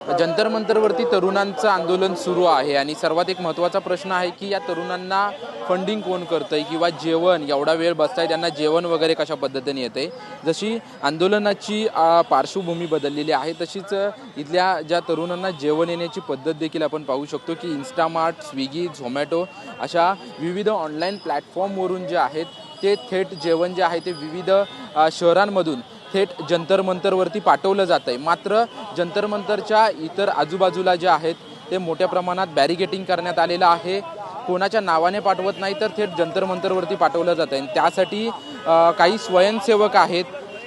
जंतर मंतरवरती तरुणांचं आंदोलन सुरू आहे आणि सर्वात एक महत्त्वाचा प्रश्न आहे की या तरुणांना फंडिंग कोण करतंय किंवा जेवण एवढा वेळ बसताय त्यांना जेवण वगैरे कशा पद्धतीने येते। जशी आंदोलनाची पार्श्वभूमी बदललेली आहे तशीच इथल्या ज्या तरुणांना जेवण येण्याची पद्धत देखील आपण पाहू शकतो की इन्स्टामार्ट, स्विगी, झोमॅटो अशा विविध ऑनलाईन प्लॅटफॉर्मवरून जे आहेत ते थेट जेवण जे आहे ते विविध शहरांमधून थेट जंतर मंतरवरती पाठवलं जात आहे। मात्र जंतर मंतरच्या इतर आजूबाजूला जे आहेत ते मोठ्या प्रमाणात बॅरिकेटिंग करण्यात आलेलं आहे। कोणाच्या नावाने पाठवत नाही तर थेट जंतर मंतरवरती पाठवलं जात आहे। त्यासाठी काही स्वयंसेवक आहेत।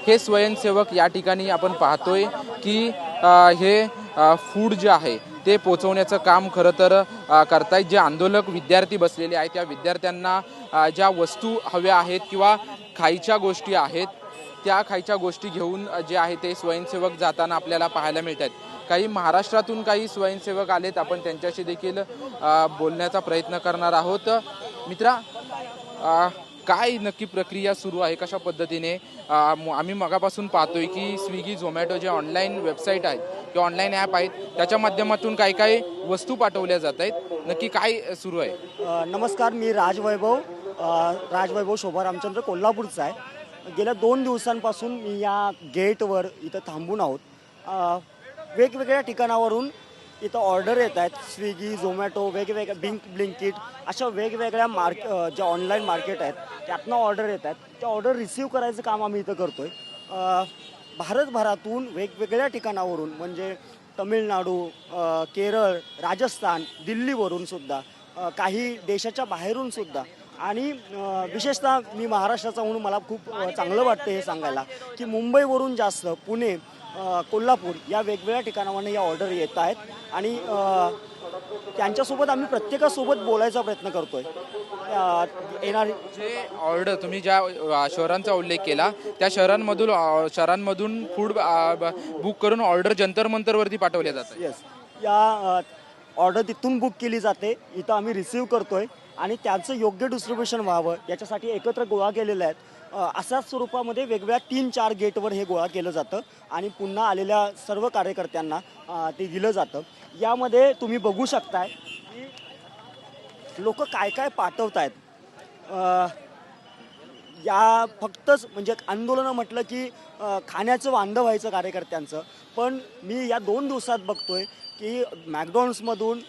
हे स्वयंसेवक या ठिकाणी आपण पाहतोय की हे फूड जे आहे ते पोचवण्याचं काम खरं तर करतायत। जे आंदोलक विद्यार्थी बसलेले आहेत त्या विद्यार्थ्यांना ज्या वस्तू हव्या आहेत किंवा खायच्या गोष्टी आहेत त्या खायच्या गोष्टी घेऊन जे आहे ते स्वयंसेवक जाताना आपल्याला पाहायला मिळतात। काही महाराष्ट्रातून काही स्वयंसेवक आलेत, आपण त्यांच्याशी देखील बोलण्याचा प्रयत्न करणार आहोत। मित्रा, काय नक्की प्रक्रिया सुरू आहे, कशा पद्धतीने आम्ही मगापासून पाहतोय की स्विगी, झोमॅटो जे ऑनलाईन वेबसाईट आहेत किंवा ऑनलाईन ॲप आहेत त्याच्या माध्यमातून काही काही वस्तू पाठवल्या जात आहेत, नक्की काय सुरू आहे? नमस्कार, मी राजवैभव शोभा रामचंद्र कोल्हापूरचा आहे। गेल्या 2 दिवसांपासून मी या गेटवर इथं थांबून आहोत। वेगवेगळ्या ठिकाणावरून इथं ऑर्डर येत आहेत। स्विगी, झोमॅटो, वेगवेगळ्या ब्लिंकिट अशा वेगवेगळ्या ज्या ऑनलाईन मार्केट आहेत त्यातनं ऑर्डर येत आहेत। त्या ऑर्डर रिसीव करायचं काम आम्ही इथं करतो आहे। भारतभरातून वेगवेगळ्या ठिकाणावरून म्हणजे तमिळनाडू, केरळ, राजस्थान, दिल्लीवरून सुद्धा, काही देशाच्या बाहेरून सुद्धा आणि विशेषतः मी महाराष्ट्राचा म्हणून मला खूप चांगलं वाटतं हे सांगायला की मुंबईवरून जास्त, पुणे, कोल्हापूर या वेगवेगळ्या ठिकाणावरून या ऑर्डर येत आहेत आणि त्यांच्यासोबत आम्ही प्रत्येकासोबत बोलायचा प्रयत्न करतो आहे। येणारी जे ऑर्डर तुम्ही ज्या शहरांचा उल्लेख केला त्या शहरांमधून फूड बुक करून ऑर्डर जंतर मंतरवरती पाठवल्या जातात। येस, या ऑर्डर तिथून बुक केली जाते, इथं आम्ही रिसीव करतो आहे आणि त्याचं योग्य डिस्ट्रीब्युशन व्हावं याच्यासाठी एकत्र गोळा केलेले आहेत। अशाच स्वरूपामध्ये वेगवेगळ्या 3-4 गेटवर हे गोळा केलं जातं आणि पुन्हा आलेल्या सर्व कार्यकर्त्यांना ते दिलं जातं। यामध्ये तुम्ही बघू शकताय की लोक काय काय पाठवत आहेत। या फक्तच म्हणजे आंदोलनं म्हटलं की खाण्याचं वांदं व्हायचं कार्यकर्त्यांचं, पण मी या 2 दिवसात बघतोय की मॅकडॉनल्ड्समधून,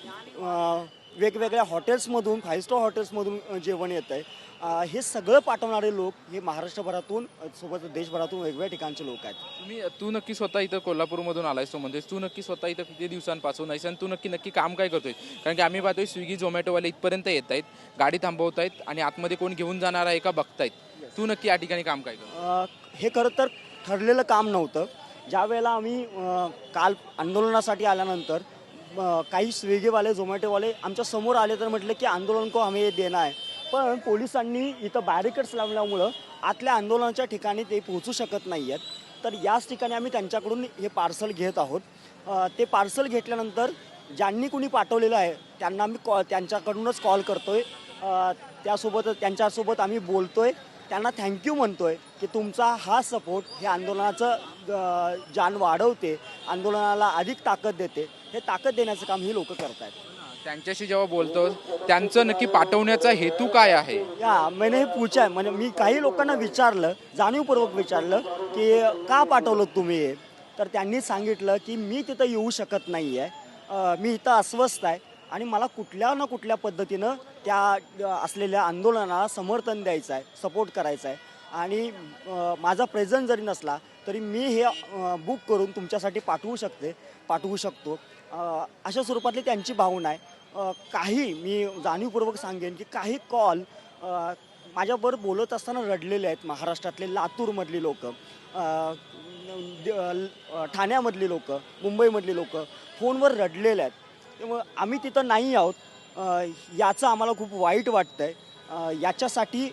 वेगवेगळ्या हॉटेल्समधून, 5 स्टार हॉटेल्समधून जेवण येतं आहे। हे सगळं पाठवणारे लोक हे महाराष्ट्रभरातून सोबत देशभरातून वेगवेगळ्या ठिकाणचे लोक आहेत। तू नक्की स्वतः इथं कोल्हापूरमधून आलायस, तो म्हणतेस तू नक्की स्वतः इथं किती दिवसांपासून आहेस आणि तू नक्की काम काय करतोय? कारण की आम्ही पाहतोय स्विगी, झोमॅटोवाले इथपर्यंत येत आहेत, गाडी थांबवत आहेत आणि आतमध्ये कोण घेऊन जाणार आहे का बघतायत। तू नक्की या ठिकाणी काम काय करतो? हे खरं तर ठरलेलं काम नव्हतं। ज्या वेळेला आम्ही काल आंदोलनासाठी आल्यानंतर काही स्विगीवाले, झोमॅटोवाले आमच्या समोर आले तर म्हटलं की आंदोलन को हमें देना आहे, पण पोलिसांनी इथं बॅरिकेड्स लावल्यामुळं आतल्या आंदोलनाच्या ठिकाणी ते पोहोचू शकत नाही आहेत। तर याच ठिकाणी आम्ही त्यांच्याकडून हे पार्सल घेत आहोत। ते पार्सल घेतल्यानंतर ज्यांनी कुणी पाठवलेलं आहे त्यांना आम्ही त्यांच्याकडूनच कॉल करतो आहे, त्यांच्यासोबत आम्ही बोलतो आहे, त्यांना थँक्यू म्हणतो आहे की तुमचा हा सपोर्ट हे आंदोलनाचं जान वाढवते, आंदोलनाला अधिक ताकद देते। हे ताकद देण्याचं काम ही लोक करत आहेत। त्यांच्याशी जेव्हा बोलतो त्यांचं नक्की पाठवण्याचा हेतू काय आहे? मैंने हे पूछा, म्हणजे मी काही लोकांना विचारलं, जाणीवपूर्वक विचारलं की का पाठवलं तुम्ही हे, तर त्यांनी सांगितलं की मी तिथं येऊ शकत नाही आहे, मी इथं अस्वस्थ आहे आणि मला कुठल्या ना कुठल्या पद्धतीनं त्या असलेल्या आंदोलनाला समर्थन द्यायचं आहे, सपोर्ट करायचा आहे आणि माझा प्रेझेंट जरी नसला तरी मी हे बुक करून तुमच्यासाठी पाठवू शकतो। अशा स्वरूपातली त्यांची भावना आहे। काही मी जाणीवपूर्वक सांगेन की काही कॉल माझ्याबरोबर बोलत असताना रडलेले आहेत। महाराष्ट्रातले लातूरमधली लोक, ठाण्यामधली लोक, मुंबईमधली लोक फोनवर रडलेले आहेत। त्यामुळे आम्ही तिथं नाही आहोत याचं आम्हाला खूप वाईट वाटतं आहे। याच्यासाठी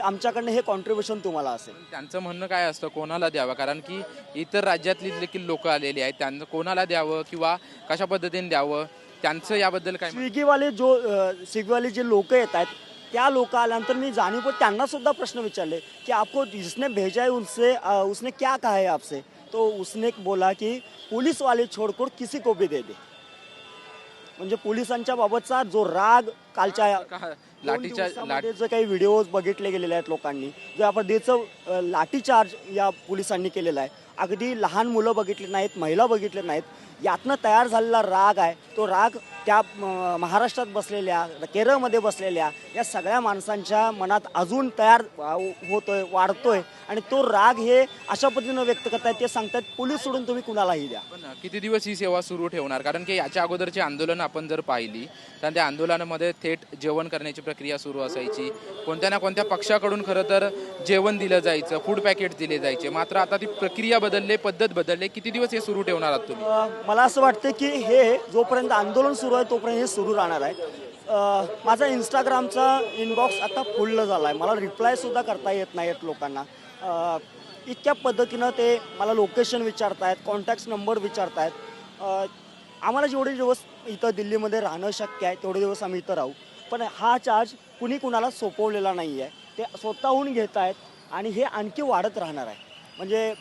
आमच्याकडनं हे कॉन्ट्रीब्युशन तुम्हाला असेल। त्यांचं म्हणणं काय असतं, कोणाला द्यावं? कारण की इतर राज्यातली देखील लोक आलेली आहेत, त्यांना कोणाला द्यावं किंवा कशा पद्धतीने द्यावं, त्यांचं याबद्दल काय? स्विगीवाले जे लोक येत आहेत त्या लोक आल्यानंतर मी जाणीवपूर्वक त्यांना सुद्धा प्रश्न विचारले की आपको जिसने भेजा है उसने क्या कहा है आपसे, तो उसने बोला की पुलिस वाले छोडकर किसी को भी दे दे. म्हणजे पोलिसांच्या बाबतचा जो राग कालच्या लाठीच्या जे काही व्हिडिओज बघितले गेलेले आहेत लोकांनी, जे आपण देचं लाठीचार्ज या पोलिसांनी केलेला आहे. अगदी लहान मुलं बघितली नाहीत, महिला बघितल्या नाहीत. यातनं तयार झालेला राग आहे, तो राग त्या महाराष्ट्रात बसलेल्या, केरळमध्ये बसलेल्या या सगळ्या माणसांच्या मनात अजून तयार होतोय, वाढतोय. आणि तो राग हे अशा पद्धतीनं व्यक्त करतायत, ते सांगतात पोलीस सोडून तुम्ही कुणालाही द्या. पण किती दिवस ही सेवा सुरू ठेवणार? कारण की याच्या अगोदरची आंदोलन आपण जर पाहिली तर त्या आंदोलनामध्ये थेट जेवण करण्याची प्रक्रिया सुरू असायची. कोणत्या ना कोणत्या पक्षाकडून खरं तर जेवण दिलं जायचं, फूड पॅकेट दिले जायचे. मात्र आता ती प्रक्रिया बदलली, पद्धत बदलली. किती दिवस हे सुरू ठेवणार आहात तुम्ही? मला असं वाटतं की हे जोपर्यंत आंदोलन सुरू आहे तोपर्यंत हे सुरू राहणार आहे. माझा इंस्टाग्रामचा इनबॉक्स आता फुल्ल झाला आहे. मला रिप्लायसुद्धा करता येत नाही आहेत लोकांना. इतक्या पद्धतीनं ते मला लोकेशन विचारतायत, कॉन्टॅक्ट नंबर विचारतायत. आम्हाला जेवढे दिवस इथं दिल्लीमध्ये राहणं शक्य आहे तेवढे दिवस आम्ही इथं राहू. पण हा चार्ज कुणी कुणाला सोपवलेला नाही आहे. ते स्वतःहून घेत आहेत आणि हे आणखी वाढत राहणार आहे. म्हणजे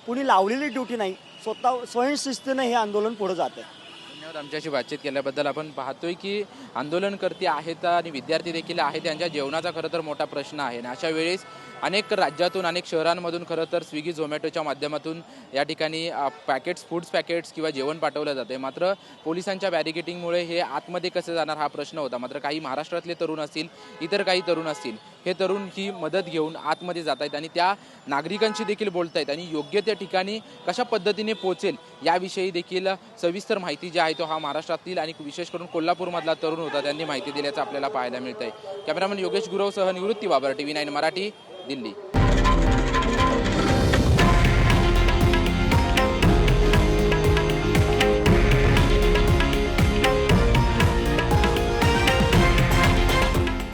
कुणी लावलेली ड्युटी नाही, स्वतः स्वयंशिस्तीनं हे आंदोलन पुढे जातं. धन्यवाद आमच्याशी बातचीत केल्याबद्दल. आपण पाहतोय की आंदोलनकर्ते आहेत आणि विद्यार्थी देखील आहेत, त्यांच्या जेवणाचा खरं तर मोठा प्रश्न आहे. आणि अशा वेळेस अनेक राज्यातून, अनेक शहरांमधून खरं तर स्विगी झोमॅटोच्या माध्यमातून या ठिकाणी फूड्स पॅकेट्स किंवा जेवण पाठवलं जाते. मात्र पोलिसांच्या बॅरिकेटिंगमुळे हे आतमध्ये कसे जाणार हा प्रश्न होता. मात्र काही महाराष्ट्रातले तरुण असतील, इतर काही तरुण असतील, हे तरुण ही मदत घेऊन आतमध्ये जात आहेत आणि त्या नागरिकांशी देखील बोलत आहेत आणि योग्य त्या ठिकाणी कशा पद्धतीने पोहोचेल याविषयी देखील सविस्तर माहिती जी आहे तो हा महाराष्ट्रातील आणि विशेष करून कोल्हापूरमधला तरुण होता, त्यांनी माहिती दिल्याचं आपल्याला पाहायला मिळतंय. कॅमेरामन योगेश गुरवसह निवृत्ती बाबर, TV9 मराठी, दिल्ली.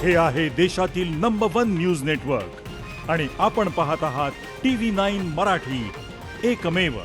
हे आहे देशातील नंबर 1 न्यूज नेटवर्क आणि आपण पाहत आहात TV9 मराठी, एकमेव.